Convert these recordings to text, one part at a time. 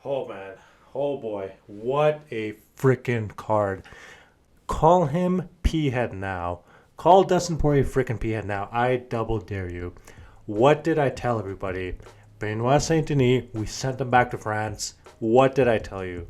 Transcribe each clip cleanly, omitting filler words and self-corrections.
Oh man, oh boy, what a freaking card. Call him P head now. Call Dustin Poirier freaking P head now. I double dare you. What did I tell everybody? Benoit Saint Denis, we sent him back to France. What did I tell you?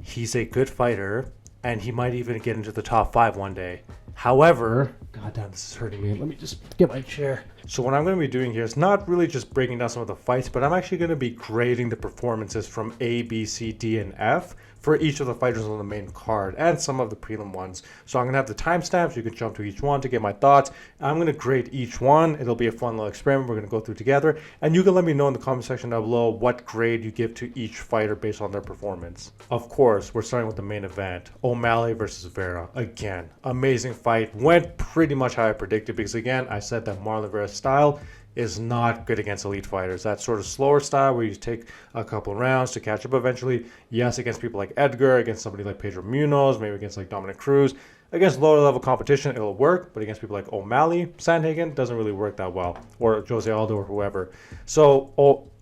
He's a good fighter, and he might even get into the top five one day. However, goddamn, this is hurting me. Let me just get my chair. So what I'm going to be doing here is not really just breaking down some of the fights, but I'm actually going to be grading the performances from A, B, C, D, and F for each of the fighters on the main card and some of the prelim ones. So I'm going to have the timestamps. You can jump to each one to get my thoughts. I'm going to grade each one. It'll be a fun little experiment we're going to go through together. And you can let me know in the comment section down below what grade you give to each fighter based on their performance. Of course, we're starting with the main event. O'Malley versus Vera. Again, amazing fight. Went pretty much how I predicted because, again, I said that Marlon Vera's style is not good against elite fighters. That sort of slower style where you take a couple rounds to catch up eventually. Yes, against people like Edgar, against somebody like Pedro Munoz, maybe against like Dominic Cruz. Against lower level competition, it'll work, but against people like O'Malley, Sandhagen, doesn't really work that well. Or Jose Aldo or whoever. So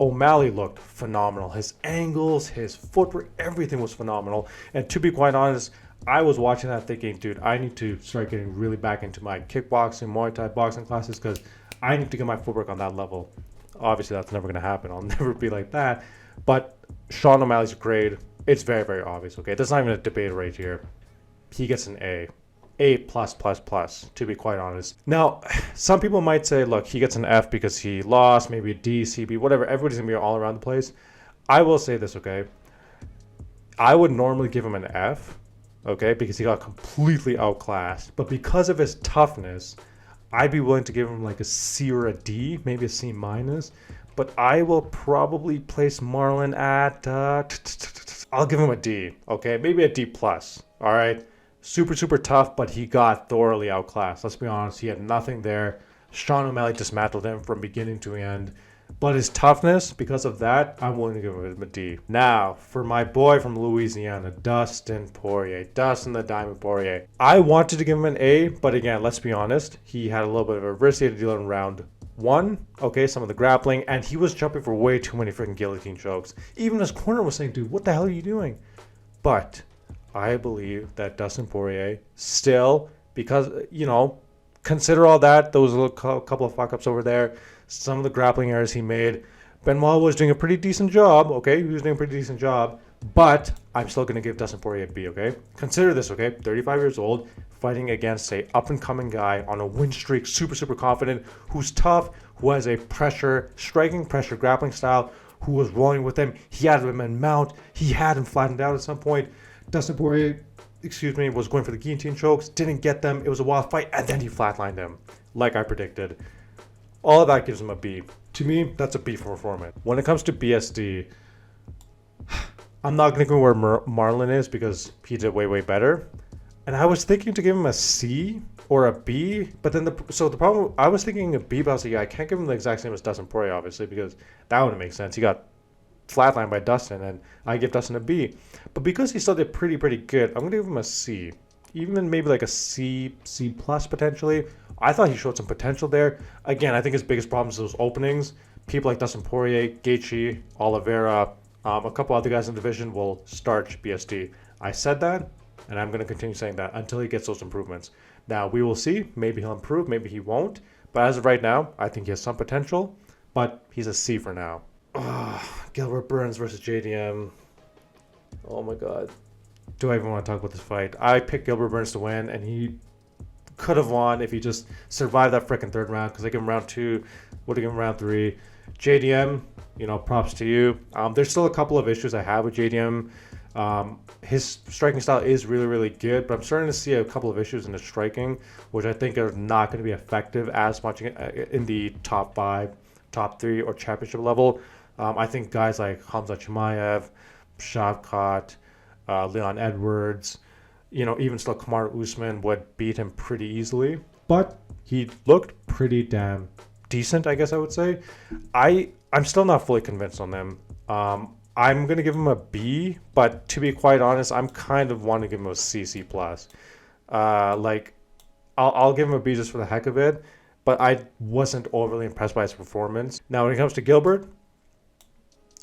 O'Malley looked phenomenal. His angles, his footwork, everything was phenomenal. And to be quite honest, I was watching that thinking, dude, I need to start getting really back into my kickboxing, Muay Thai boxing classes because I need to get my footwork on that level. Obviously, that's never going to happen. I'll never be like that. But Sean O'Malley's grade, it's very, very obvious, okay? There's not even a debate right here. He gets an A. A+++, to be quite honest. Now, some people might say, look, he gets an F because he lost, maybe a D, C, B, whatever. Everybody's going to be all around the place. I will say this, okay? I would normally give him an F, okay, because he got completely outclassed. But because of his toughness, I'd be willing to give him like a C or a D, maybe a C minus. But I will probably place Marlon at, I'll give him a D, okay? Maybe a D plus, all right? Super, super tough, but he got thoroughly outclassed. Let's be honest, he had nothing there. Sean O'Malley dismantled him from beginning to end. But his toughness, because of that, I'm willing to give him a D. Now, for my boy from Louisiana, Dustin Poirier. Dustin the Diamond Poirier. I wanted to give him an A, but again, let's be honest. He had a little bit of adversity to deal in round one. Okay, some of the grappling, and he was jumping for way too many freaking guillotine chokes. Even his corner was saying, dude, what the hell are you doing? But I believe that Dustin Poirier still, because, consider all that, those little couple of fuck-ups over there, some of the grappling errors he made. Benoit was doing a pretty decent job, okay? He was doing a pretty decent job, but I'm still going to give Dustin Poirier a B, okay? Consider this, okay? 35 years old, fighting against a up-and-coming guy on a win streak, super, super confident, who's tough, who has a striking pressure grappling style, who was rolling with him. He had him in mount. He had him flattened out at some point. Dustin Poirier, was going for the guillotine chokes, didn't get them. It was a wild fight, and then he flatlined him, like I predicted. All of that gives him a B. To me, that's a B for performance. When it comes to BSD, I'm not going to go where Marlon is because he did way, way better. And I was thinking to give him a C or a B, but then the problem, I was thinking a B, but I was like, yeah, I can't give him the exact same as Dustin Poirier, obviously, because that wouldn't make sense. He got flatlined by Dustin, and I give Dustin a B. But because he still did pretty good, I'm going to give him a C. Even maybe like a C plus potentially. I thought he showed some potential there. Again, I think his biggest problem is those openings. People like Dustin Poirier, Gaethje, Oliveira, a couple other guys in the division will starch BSD. I said that, and I'm going to continue saying that until he gets those improvements. Now, we will see. Maybe he'll improve, maybe he won't. But as of right now, I think he has some potential, but he's a C for now. Gilbert Burns versus JDM. Oh my god. Do I even want to talk about this fight? I picked Gilbert Burns to win, and he could have won if he just survived that freaking third round, because I give him round 2, would have given him round 3. JDM, props to you. There's still a couple of issues I have with JDM. His striking style is really, really good, but I'm starting to see a couple of issues in his striking, which I think are not going to be effective as much in the top 5, top 3, or championship level. I think guys like Hamza Chimaev, Shavkat, Leon Edwards, even still Kamaru Usman would beat him pretty easily. But he looked pretty damn decent, I guess I would say. I'm still not fully convinced on them. I'm going to give him a B, but to be quite honest, I'm kind of wanting to give him a C plus. I'll give him a B just for the heck of it, but I wasn't overly impressed by his performance. Now, when it comes to Gilbert,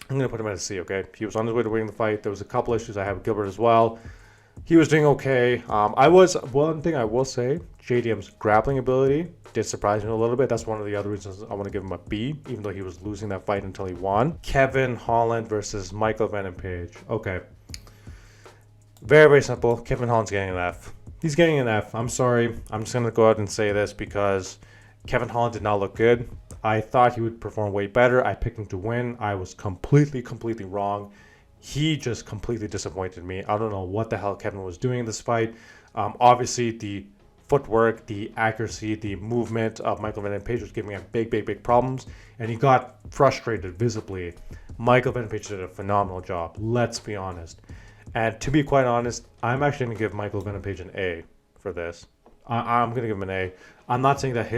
I'm going to put him at a C, okay? He was on his way to winning the fight. There was a couple issues I have with Gilbert as well. He was doing okay. One thing I will say, JDM's grappling ability did surprise me a little bit. That's one of the other reasons I want to give him a B, even though he was losing that fight until he won. Kevin Holland versus Michael Page. Okay. Very, very simple. Kevin Holland's getting an F. He's getting an F. I'm sorry. I'm just going to go out and say this because Kevin Holland did not look good. I thought he would perform way better. I picked him to win. I was completely wrong. He just completely disappointed me. I don't know what the hell Kevin was doing in this fight. Obviously, the footwork, the accuracy, the movement of Michael Page was giving him big problems, and he got frustrated visibly. Michael Page did a phenomenal job. Let's be honest. And to be quite honest, I'm actually going to give Michael Page an A for this. I'm going to give him an A. I'm not saying that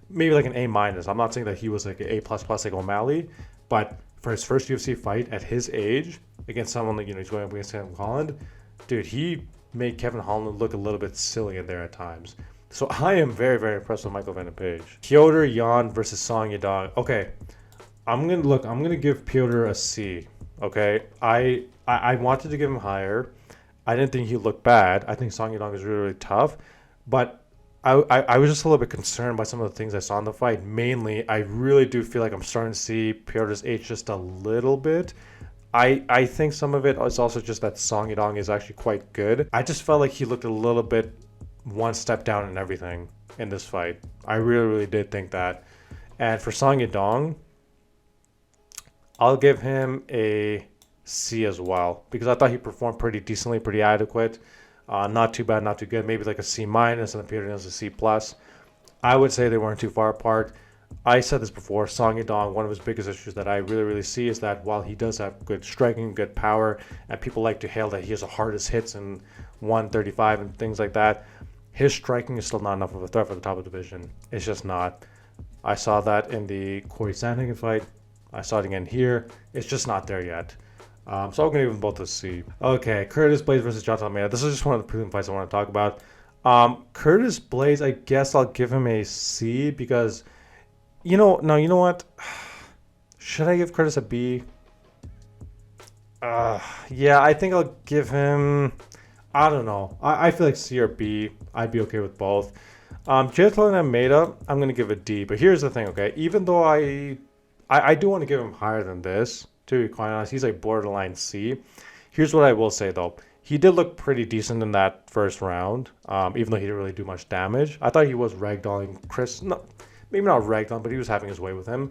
maybe like an A minus. I'm not saying that he was like an A plus like O'Malley, but for his first UFC fight at his age against someone like, he's going up against Kevin Holland, dude, he made Kevin Holland look a little bit silly in there at times. So I am very impressed with Michael Page. Petr Yan versus Song Yadong. Okay, I'm gonna give Petr a C. Okay, I wanted to give him higher. I didn't think he looked bad. I think Song Yadong is really tough, but I was just a little bit concerned by some of the things I saw in the fight. Mainly, I really do feel like I'm starting to see Petr's age just a little bit. I think some of it is also just that Song Yadong is actually quite good. I just felt like he looked a little bit one step down in everything in this fight. I really did think that. And for Song Yadong, I'll give him a C as well, because I thought he performed pretty decently, pretty adequate. Not too bad, not too good. Maybe like a C minus, and Petr is a C plus. I would say they weren't too far apart. I said this before, Song Yadong, one of his biggest issues that I really see is that while he does have good striking, good power, and people like to hail that he has the hardest hits in 135 and things like that, his striking is still not enough of a threat for the top of the division. It's just not. I saw that in the Corey Sandhagen fight. I saw it again here. It's just not there yet. So I'm going to give them both a C. Okay, Curtis Blaydes versus Jailton Almeida. This is just one of the prelim fights I want to talk about. Curtis Blaydes, I guess I'll give him a C because, you know what? Should I give Curtis a B? Yeah, I think I'll give him, I don't know. I feel like C or B. I'd be okay with both. Jailton Almeida, I'm going to give a D. But here's the thing, okay? Even though I do want to give him higher than this, to be quite honest, he's like borderline C. Here's what I will say, though. He did look pretty decent in that first round, even though he didn't really do much damage. I thought he was ragdolling Chris. No, maybe not ragdoll, but he was having his way with him.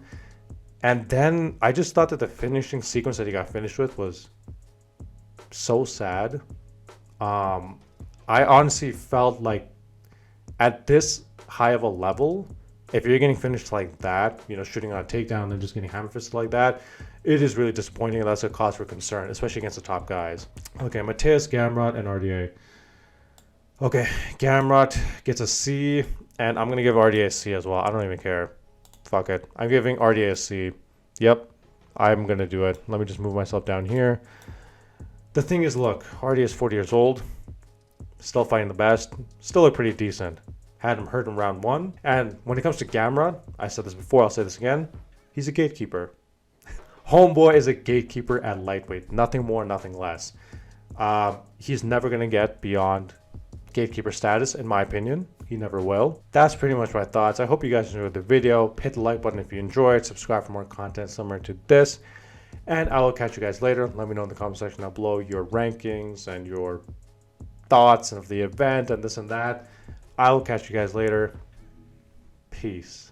And then I just thought that the finishing sequence that he got finished with was so sad. I honestly felt like at this high of a level, if you're getting finished like that, shooting on a takedown and then just getting hammer fisted like that, it is really disappointing, and that's a cause for concern, especially against the top guys. Okay, Mateusz, Gamrot, and RDA. Okay, Gamrot gets a C, and I'm going to give RDA a C as well. I don't even care. Fuck it. I'm giving RDA a C. Yep, I'm going to do it. Let me just move myself down here. The thing is, look, RDA is 40 years old, still fighting the best, still look pretty decent. Had him hurt in round 1. And when it comes to Gamrot, I said this before, I'll say this again, he's a gatekeeper. Homeboy is a gatekeeper at lightweight. Nothing more, nothing less. He's never going to get beyond gatekeeper status, in my opinion. He never will. That's pretty much my thoughts. I hope you guys enjoyed the video. Hit the like button if you enjoyed. Subscribe for more content similar to this. And I will catch you guys later. Let me know in the comment section down below your rankings and your thoughts of the event and this and that. I will catch you guys later. Peace.